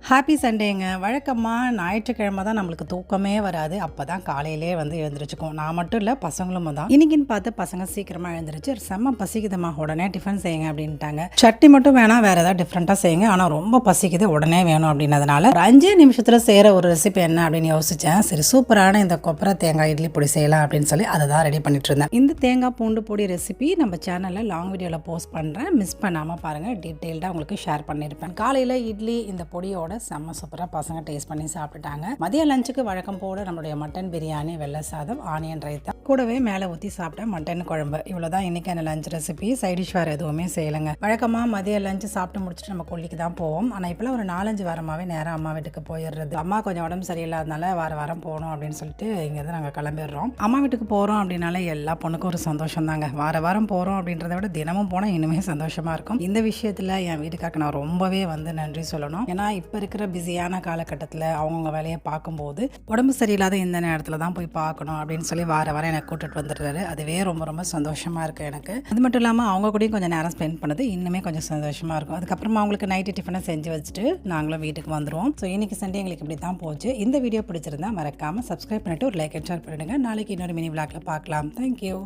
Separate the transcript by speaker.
Speaker 1: Happy சண்டேங்க. வழக்கமாக ஞாயிற்றுக்கிழமை தான் நம்மளுக்கு தூக்கமே வராது. அப்போ தான் காலையிலே வந்து எழுந்திரிச்சுக்குவோம். நான் மட்டும் இல்லை, பசங்களும் தான். இன்னைக்குன்னு பார்த்து பசங்க சீக்கிரமாக எழுந்திரிச்சு செம்ம பசிக்குதுமா, உடனே டிஃபன் செய்யுங்க அப்படின்ட்டாங்க. சட்னி மட்டும் வேணாம், வேறு ஏதாவது டிஃப்ரெண்ட்டாக செய்யுங்க, ஆனால் ரொம்ப பசிக்குது, உடனே வேணும் அப்படின்னதுனால ஒரு 5 நிமிஷத்தில் செய்கிற ஒரு ரெசிபி என்ன அப்படின்னு யோசித்தேன். சரி, சூப்பரான இந்த கொப்பரை தேங்காய் இட்லி பொடி செய்யலாம் அப்படின்னு சொல்லி அதை தான் ரெடி பண்ணிட்டு இருந்தேன். இந்த தேங்காய் பூண்டு பொடி ரெசிபி நம்ம சேனலில் லாங் வீடியோவில் போஸ்ட் பண்ணுறேன், மிஸ் பண்ணாமல் பாருங்கள். டீட்டெயில்டாக உங்களுக்கு ஷேர் பண்ணியிருப்பேன். காலையில் இட்லி இந்த பொடியோட செம்ம சூப்பராக பசங்க டேஸ்ட் பண்ணி சாப்பிட்டுட்டாங்க. மதிய லஞ்சுக்கு வழக்கம் போல நம்மளுடைய மட்டன் பிரியாணி, வெள்ளை சாதம், ஆனியன் ரைத்தா, கூடவே மேலே ஊற்றி சாப்பிட்டா மட்டன் குழம்பு. இவ்வளோதான் இன்னைக்கான லஞ்ச் ரெசிபி. சைட் டிஷ் வேறு எதுவுமே செய்யலைங்க. வழக்கமாக மதிய லஞ்சு சாப்பிட்டு முடிச்சுட்டு நம்ம கொல்லிக்கு தான் போவோம். ஆனால் இப்போலாம் ஒரு 4-5 வாரமாகவே நேரம் அம்மா வீட்டுக்கு போயிடுறது. அம்மா கொஞ்சம் உடம்பு சரியில்லாதனால வாரம் போகணும் அப்படின்னு சொல்லிட்டு இங்கேருந்து நாங்கள் கிளம்பிடுறோம். அம்மா வீட்டுக்கு போகிறோம் அப்படின்னால எல்லா பொண்ணுக்கும் ஒரு சந்தோஷம் தாங்க. வாரம் போகிறோம் அப்படின்றத விட தினமும் போனால் இன்னுமே சந்தோஷமாக இருக்கும். இந்த விஷயத்தில் என் வீட்டுக்காருக்கு நான் ரொம்பவே வந்து நன்றி சொல்லணும். ஏன்னா இப்போ இருக்கிற பிஸியான காலகட்டத்தில் அவங்கவுங்க வேலையை பார்க்கும்போது உடம்பு சரியில்லாத இந்த நேரத்தில் தான் போய் பார்க்கணும் அப்படின்னு சொல்லி வாரம் எனக்கு கூட்டிட்டு வந்துடுறாரு. அதுவே ரொம்ப சந்தோஷமாக இருக்குது எனக்கு. அது மட்டும் இல்லாமல் அவங்க கூடயும் கொஞ்சம் நேரம் ஸ்பெண்ட் பண்ணது இன்னுமே கொஞ்சம் சந்தோஷமாக இருக்கும். அதுக்கப்புறமா அவங்களுக்கு நைட்டு டிஃபனை செஞ்சு வச்சுட்டு நாங்களும் வீட்டுக்கு வந்துடுவோம். ஸோ இன்னைக்கு சண்டே எங்களுக்கு இப்படி தான் போச்சு. இந்த வீடியோ பிடிச்சிருந்தா மறக்காமல் சப்ஸ்கிரைப் பண்ணிட்டு ஒரு லைக் அண்ட் ஷேர் பண்ணிடுங்க. நாளைக்கு இன்னொரு மினி விளாக்ல பார்க்கலாம். தேங்க்யூ.